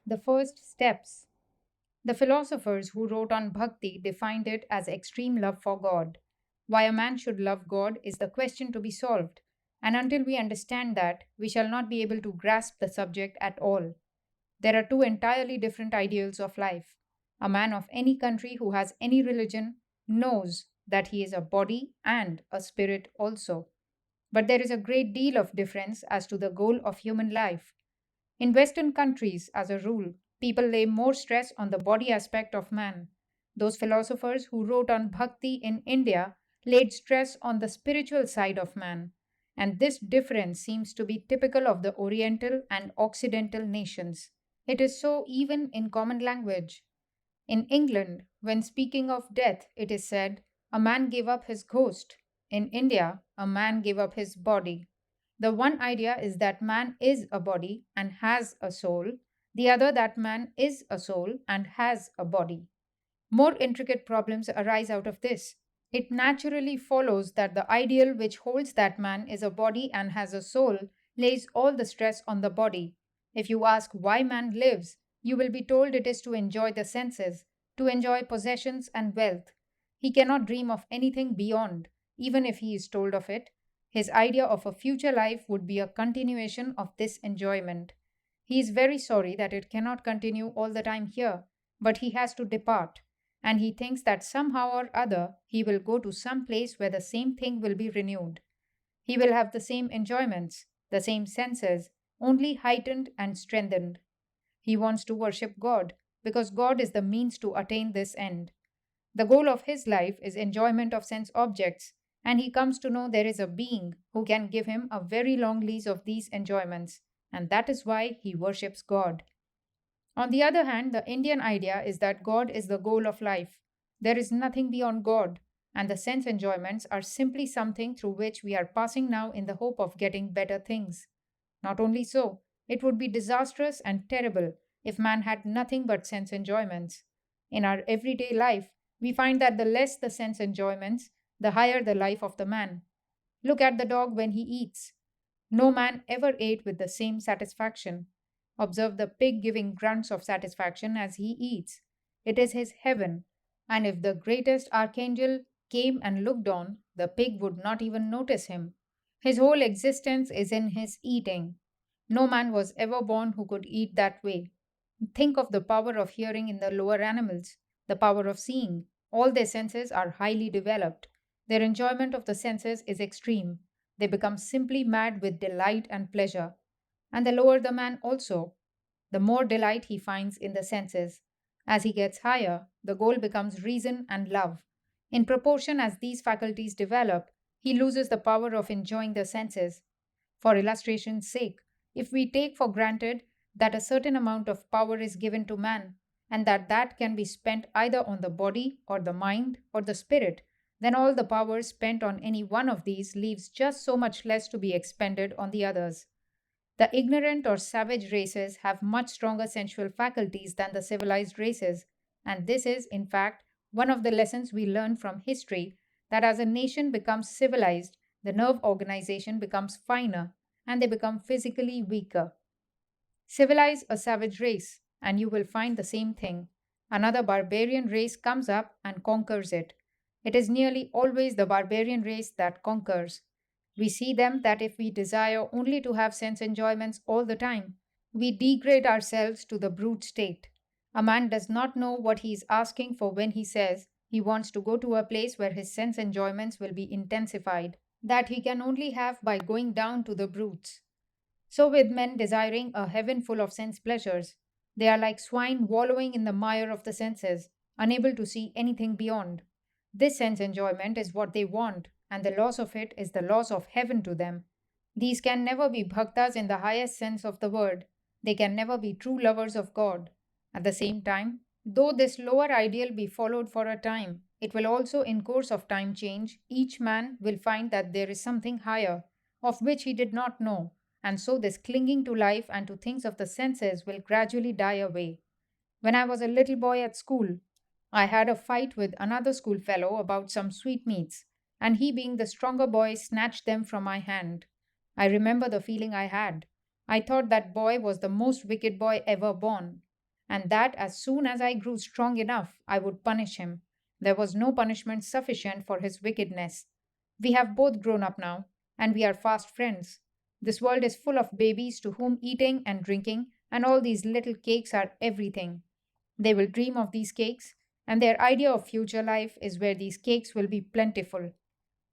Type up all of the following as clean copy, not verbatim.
The first steps. The philosophers who wrote on bhakti defined it as extreme love for God. Why a man should love God is the question to be solved, and until we understand that, we shall not be able to grasp the subject at all. There are two entirely different ideals of life. A man of any country who has any religion knows that he is a body and a spirit also. But there is a great deal of difference as to the goal of human life. In Western countries, as a rule, people lay more stress on the body aspect of man. Those philosophers who wrote on bhakti in India laid stress on the spiritual side of man. And this difference seems to be typical of the Oriental and Occidental nations. It is so even in common language. In England, when speaking of death, it is said, a man gave up his ghost. In India, a man gave up his body. The one idea is that man is a body and has a soul, the other that man is a soul and has a body. More intricate problems arise out of this. It naturally follows that the ideal which holds that man is a body and has a soul lays all the stress on the body. If you ask why man lives, you will be told it is to enjoy the senses, to enjoy possessions and wealth. He cannot dream of anything beyond, even if he is told of it. His idea of a future life would be a continuation of this enjoyment. He is very sorry that it cannot continue all the time here, but he has to depart, and he thinks that somehow or other he will go to some place where the same thing will be renewed. He will have the same enjoyments, the same senses, only heightened and strengthened. He wants to worship God, because God is the means to attain this end. The goal of his life is enjoyment of sense objects, and he comes to know there is a being who can give him a very long lease of these enjoyments, and that is why he worships God. On the other hand, the Indian idea is that God is the goal of life. There is nothing beyond God, and the sense enjoyments are simply something through which we are passing now in the hope of getting better things. Not only so, it would be disastrous and terrible if man had nothing but sense enjoyments. In our everyday life, we find that the less the sense enjoyments, the higher the life of the man. Look at the dog when he eats. No man ever ate with the same satisfaction. Observe the pig giving grunts of satisfaction as he eats. It is his heaven, and if the greatest archangel came and looked on, the pig would not even notice him. His whole existence is in his eating. No man was ever born who could eat that way. Think of the power of hearing in the lower animals, the power of seeing. All their senses are highly developed. Their enjoyment of the senses is extreme. They become simply mad with delight and pleasure. And the lower the man also, the more delight he finds in the senses. As he gets higher, the goal becomes reason and love. In proportion as these faculties develop, he loses the power of enjoying the senses. For illustration's sake, if we take for granted that a certain amount of power is given to man, and that can be spent either on the body or the mind or the spirit, then all the power spent on any one of these leaves just so much less to be expended on the others. The ignorant or savage races have much stronger sensual faculties than the civilized races, and this is, in fact, one of the lessons we learn from history, that as a nation becomes civilized, the nerve organization becomes finer and they become physically weaker. Civilize a savage race, and you will find the same thing. Another barbarian race comes up and conquers it. It is nearly always the barbarian race that conquers. We see them that if we desire only to have sense enjoyments all the time, we degrade ourselves to the brute state. A man does not know what he is asking for when he says he wants to go to a place where his sense enjoyments will be intensified, that he can only have by going down to the brutes. So, with men desiring a heaven full of sense pleasures, they are like swine wallowing in the mire of the senses, unable to see anything beyond. This sense enjoyment is what they want, and the loss of it is the loss of heaven to them. These can never be bhaktas in the highest sense of the word. They can never be true lovers of God. At the same time, though this lower ideal be followed for a time, it will also in course of time change. Each man will find that there is something higher, of which he did not know, and so this clinging to life and to things of the senses will gradually die away. When I was a little boy at school, I had a fight with another schoolfellow about some sweetmeats, and he, being the stronger boy, snatched them from my hand. I remember the feeling I had. I thought that boy was the most wicked boy ever born. and that as soon as I grew strong enough, I would punish him. There was no punishment sufficient for his wickedness. We have both grown up now, and we are fast friends. This world is full of babies to whom eating and drinking and all these little cakes are everything. They will dream of these cakes, and their idea of future life is where these cakes will be plentiful.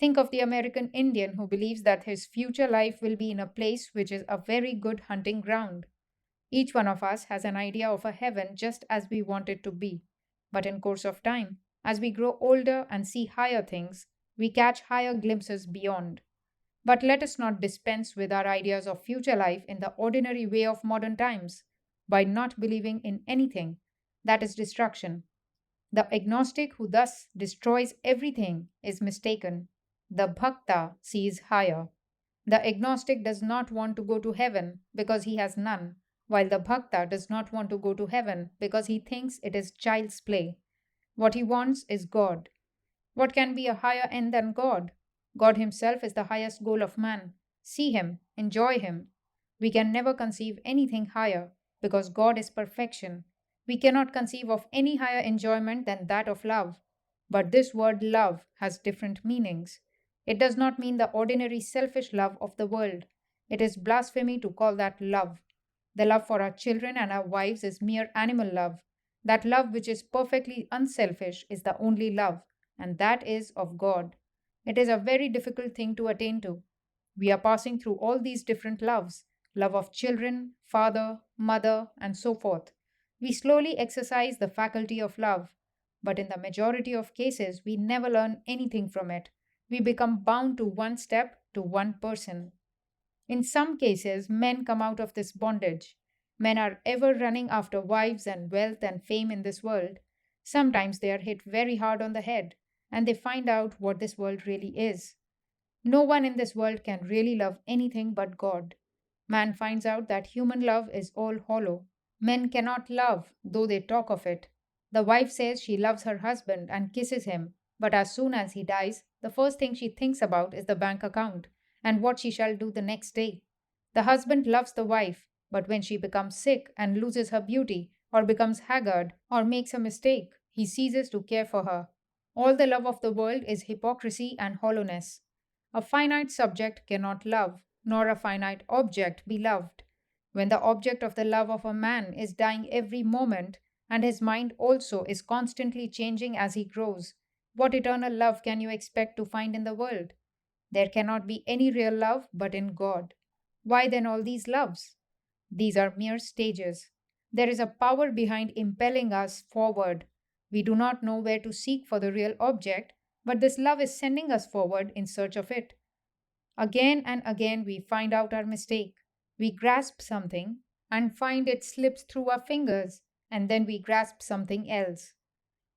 Think of the American Indian who believes that his future life will be in a place which is a very good hunting ground. Each one of us has an idea of a heaven just as we want it to be. But in course of time, as we grow older and see higher things, we catch higher glimpses beyond. But let us not dispense with our ideas of future life in the ordinary way of modern times by not believing in anything. That is destruction. The agnostic who thus destroys everything is mistaken. The bhakta sees higher. The agnostic does not want to go to heaven because he has none, while the bhakta does not want to go to heaven because he thinks it is child's play. What he wants is God. What can be a higher end than God? God Himself is the highest goal of man. See Him, enjoy Him. We can never conceive anything higher because God is perfection. We cannot conceive of any higher enjoyment than that of love. But this word love has different meanings. It does not mean the ordinary selfish love of the world. It is blasphemy to call that love. The love for our children and our wives is mere animal love. That love which is perfectly unselfish is the only love, and that is of God. It is a very difficult thing to attain to. We are passing through all these different loves love of children, father, mother, and so forth. We slowly exercise the faculty of love, but in the majority of cases, we never learn anything from it. We become bound to one step, to one person. In some cases, men come out of this bondage. Men are ever running after wives and wealth and fame in this world. Sometimes they are hit very hard on the head and they find out what this world really is. No one in this world can really love anything but God. Man finds out that human love is all hollow. Men cannot love, though they talk of it. The wife says she loves her husband and kisses him, but as soon as he dies, the first thing she thinks about is the bank account and what she shall do the next day. The husband loves the wife, but when she becomes sick and loses her beauty, or becomes haggard, or makes a mistake, he ceases to care for her. All the love of the world is hypocrisy and hollowness. A finite subject cannot love, nor a finite object be loved. When the object of the love of a man is dying every moment, and his mind also is constantly changing as he grows, what eternal love can you expect to find in the world? There cannot be any real love but in God. Why then all these loves? These are mere stages. There is a power behind impelling us forward. We do not know where to seek for the real object, but this love is sending us forward in search of it. Again and again, we find out our mistake. We grasp something and find it slips through our fingers, and then we grasp something else.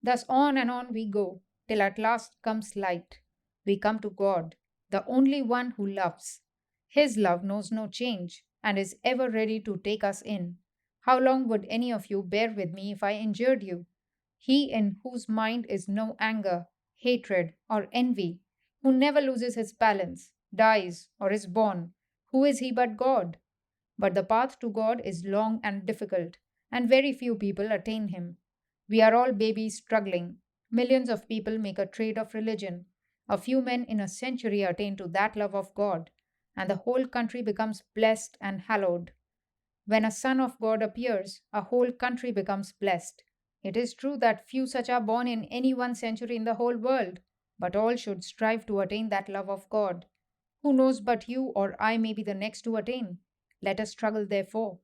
Thus on and on we go, till at last comes light. We come to God, the only one who loves. His love knows no change and is ever ready to take us in. How long would any of you bear with me if I injured you? He in whose mind is no anger, hatred, or envy, who never loses his balance, dies, or is born, who is he but God? But the path to God is long and difficult, and very few people attain him. We are all babies struggling. Millions of people make a trade of religion. A few men in a century attain to that love of God, and the whole country becomes blessed and hallowed. When a Son of God appears, a whole country becomes blessed. It is true that few such are born in any one century in the whole world, but all should strive to attain that love of God. Who knows but you or I may be the next to attain? Let us struggle, therefore.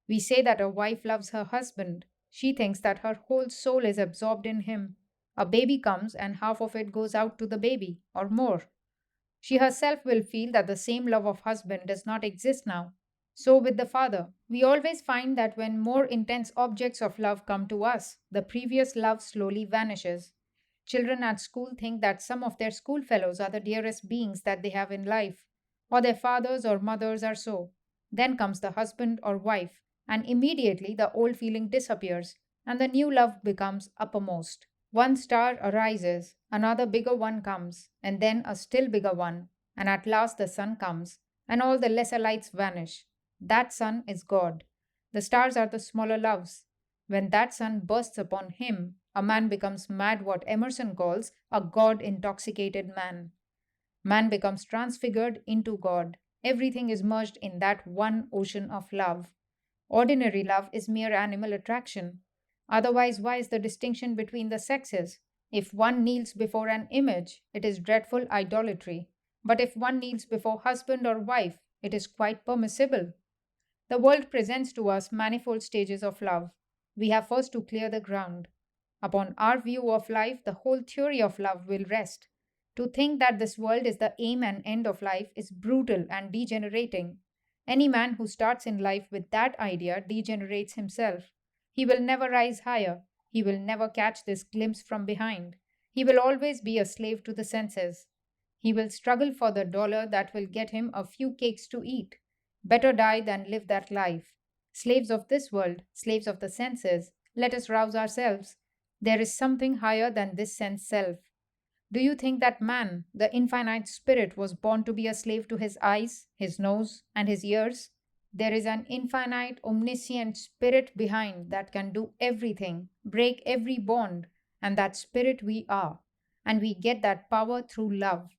We say that a wife loves her husband. She thinks that her whole soul is absorbed in him. A baby comes and half of it goes out to the baby, or more. She herself will feel that the same love of husband does not exist now. So with the father, we always find that when more intense objects of love come to us, the previous love slowly vanishes. Children at school think that some of their schoolfellows are the dearest beings that they have in life, or their fathers or mothers are so. Then comes the husband or wife, and immediately the old feeling disappears, and the new love becomes uppermost. One star arises, another bigger one comes, and then a still bigger one, and at last the sun comes, and all the lesser lights vanish. That sun is God. The stars are the smaller loves. When that sun bursts upon him, a man becomes mad, what Emerson calls a God intoxicated man. Man becomes transfigured into God. Everything is merged in that one ocean of love. Ordinary love is mere animal attraction. Otherwise, why is the distinction between the sexes? If one kneels before an image, it is dreadful idolatry. But if one kneels before husband or wife, it is quite permissible. The world presents to us manifold stages of love. We have first to clear the ground. Upon our view of life, the whole theory of love will rest. To think that this world is the aim and end of life is brutal and degenerating. Any man who starts in life with that idea degenerates himself. He will never rise higher. He will never catch this glimpse from behind. He will always be a slave to the senses. He will struggle for the dollar that will get him a few cakes to eat. Better die than live that life. Slaves of this world, slaves of the senses, let us rouse ourselves. There is something higher than this sense self. Do you think that man, the infinite spirit, was born to be a slave to his eyes, his nose, and his ears? There is an infinite, omniscient spirit behind that can do everything, break every bond, and that spirit we are. And we get that power through love.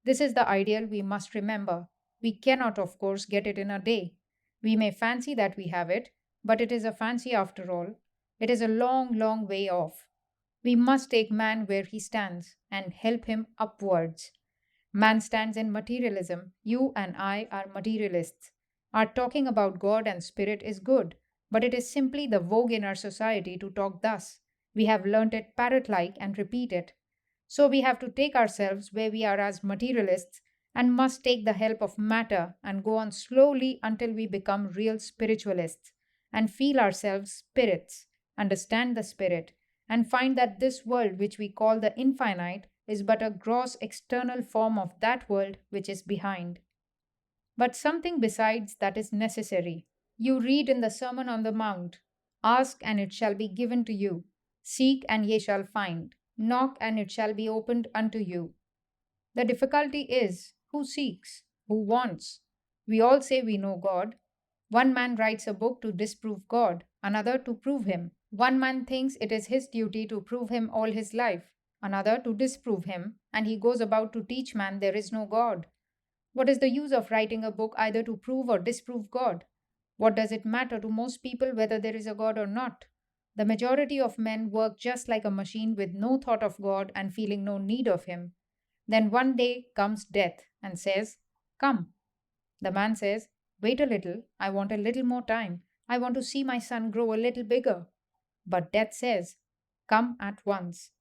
This is the ideal we must remember. We cannot, of course, get it in a day. We may fancy that we have it, but it is a fancy after all. It is a long, long way off. We must take man where he stands and help him upwards. Man stands in materialism. You and I are materialists. Our talking about God and spirit is good, but it is simply the vogue in our society to talk thus. We have learnt it parrot like and repeat it. So we have to take ourselves where we are as materialists and must take the help of matter and go on slowly until we become real spiritualists and feel ourselves spirits, understand the spirit, and find that this world which we call the infinite is but a gross external form of that world which is behind. But something besides that is necessary. You read in the Sermon on the Mount, "Ask and it shall be given to you, seek and ye shall find, knock and it shall be opened unto you." The difficulty is who seeks, who wants. We all say we know God. One man writes a book to disprove God, another to prove him. One man thinks it is his duty to prove him all his life, another to disprove him, and he goes about to teach man there is no God. What is the use of writing a book either to prove or disprove God? What does it matter to most people whether there is a God or not? The majority of men work just like a machine with no thought of God and feeling no need of Him. Then one day comes death and says, "Come." The man says, "Wait a little, I want a little more time. I want to see my son grow a little bigger." But death says, "Come at once."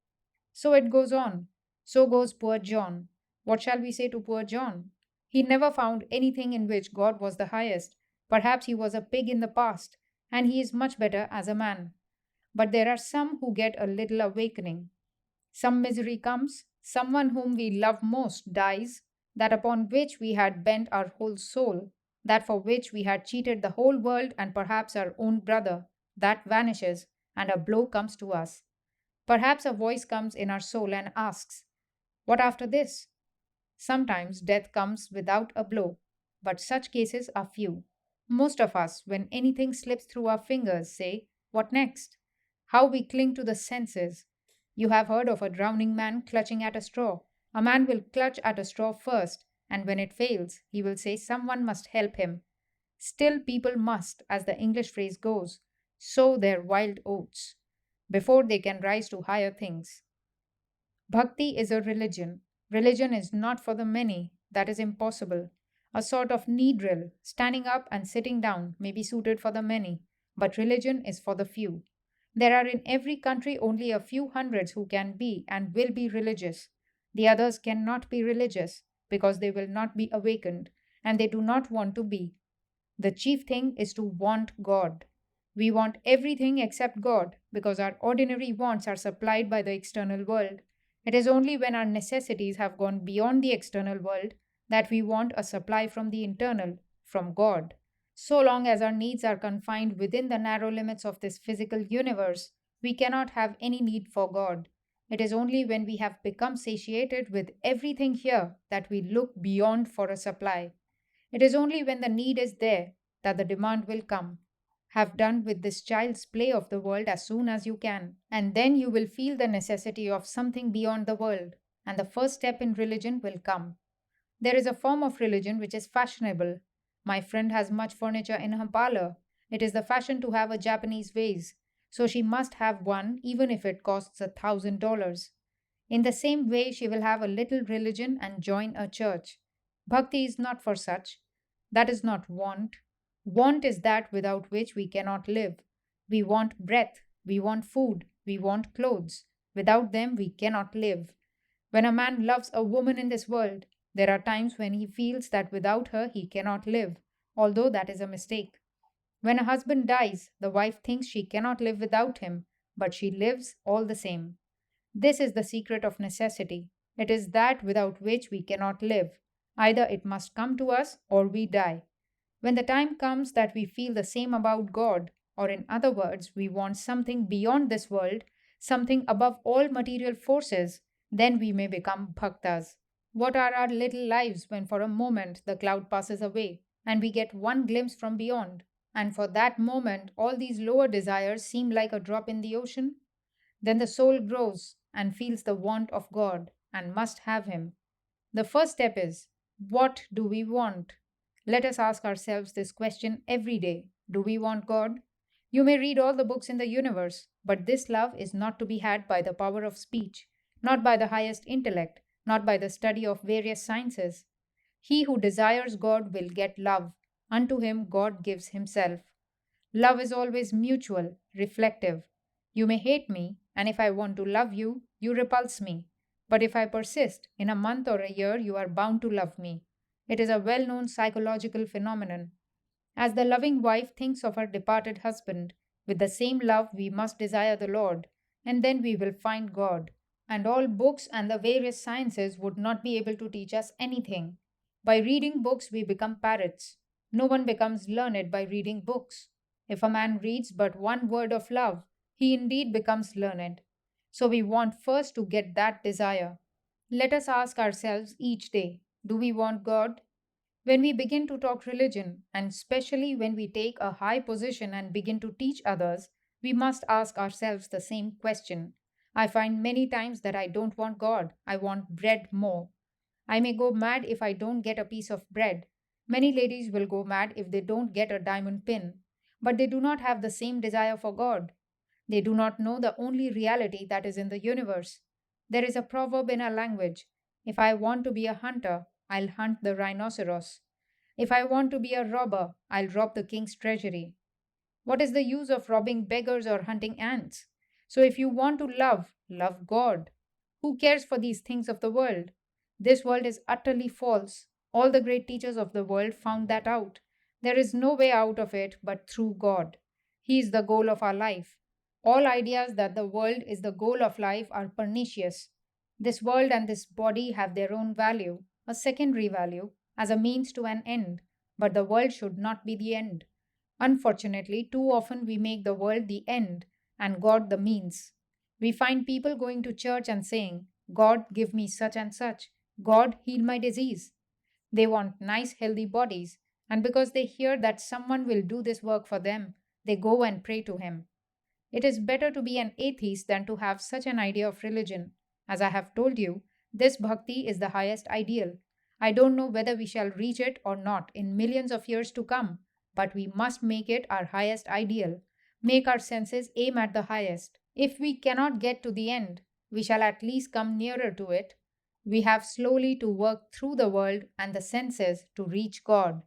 So it goes on. So goes poor John. What shall we say to poor John? He never found anything in which God was the highest. Perhaps he was a pig in the past, and he is much better as a man. But there are some who get a little awakening. Some misery comes, someone whom we love most dies, that upon which we had bent our whole soul, that for which we had cheated the whole world and perhaps our own brother, that vanishes, and a blow comes to us. Perhaps a voice comes in our soul and asks, "What after this?" Sometimes death comes without a blow, but such cases are few. Most of us, when anything slips through our fingers, say, "What next?" How we cling to the senses. You have heard of a drowning man clutching at a straw. A man will clutch at a straw first, and when it fails, he will say someone must help him. Still, people must, as the English phrase goes, sow their wild oats before they can rise to higher things. Bhakti is a religion. Religion is not for the many, that is impossible. A sort of knee drill, standing up and sitting down, may be suited for the many, but religion is for the few. There are in every country only a few hundreds who can be and will be religious. The others cannot be religious because they will not be awakened, and they do not want to be. The chief thing is to want God. We want everything except God because our ordinary wants are supplied by the external world. It is only when our necessities have gone beyond the external world that we want a supply from the internal, from God. So long as our needs are confined within the narrow limits of this physical universe, we cannot have any need for God. It is only when we have become satiated with everything here that we look beyond for a supply. It is only when the need is there that the demand will come. Have done with this child's play of the world as soon as you can, and then you will feel the necessity of something beyond the world, and the first step in religion will come. There is a form of religion which is fashionable. My friend has much furniture in her parlor. It is the fashion to have a Japanese vase, so she must have one even if it costs $1,000. In the same way, she will have a little religion and join a church. Bhakti is not for such. That is not want. Want is that without which we cannot live. We want breath, we want food, we want clothes. Without them, we cannot live. When a man loves a woman in this world, there are times when he feels that without her he cannot live, although that is a mistake. When a husband dies, the wife thinks she cannot live without him, but she lives all the same. This is the secret of necessity. It is that without which we cannot live. Either it must come to us or we die. When the time comes that we feel the same about God, or in other words, we want something beyond this world, something above all material forces, then we may become bhaktas. What are our little lives when for a moment the cloud passes away and we get one glimpse from beyond? And for that moment, all these lower desires seem like a drop in the ocean? Then the soul grows and feels the want of God and must have Him. The first step is, what do we want? Let us ask ourselves this question every day. Do we want God? You may read all the books in the universe, but this love is not to be had by the power of speech, not by the highest intellect, not by the study of various sciences. He who desires God will get love. Unto him God gives himself. Love is always mutual, reflective. You may hate me, and if I want to love you, you repulse me. But if I persist, in a month or a year you are bound to love me. It is a well known psychological phenomenon. As the loving wife thinks of her departed husband, with the same love we must desire the Lord, and then we will find God. And all books and the various sciences would not be able to teach us anything. By reading books, we become parrots. No one becomes learned by reading books. If a man reads but one word of love, he indeed becomes learned. So we want first to get that desire. Let us ask ourselves each day, do we want God? When we begin to talk religion, and especially when we take a high position and begin to teach others, we must ask ourselves the same question. I find many times that I don't want God, I want bread more. I may go mad if I don't get a piece of bread. Many ladies will go mad if they don't get a diamond pin. But they do not have the same desire for God. They do not know the only reality that is in the universe. There is a proverb in our language: if I want to be a hunter, I'll hunt the rhinoceros. If I want to be a robber, I'll rob the king's treasury. What is the use of robbing beggars or hunting ants? So if you want to love, love God. Who cares for these things of the world? This world is utterly false. All the great teachers of the world found that out. There is no way out of it but through God. He is the goal of our life. All ideas that the world is the goal of life are pernicious. This world and this body have their own value, a secondary value, as a means to an end, but the world should not be the end. Unfortunately, too often we make the world the end and God the means. We find people going to church and saying, God, give me such and such. God, heal my disease. They want nice, healthy bodies, and because they hear that someone will do this work for them, they go and pray to him. It is better to be an atheist than to have such an idea of religion. As I have told you, this bhakti is the highest ideal. I don't know whether we shall reach it or not in millions of years to come, but we must make it our highest ideal, make our senses aim at the highest. If we cannot get to the end, we shall at least come nearer to it. We have slowly to work through the world and the senses to reach God.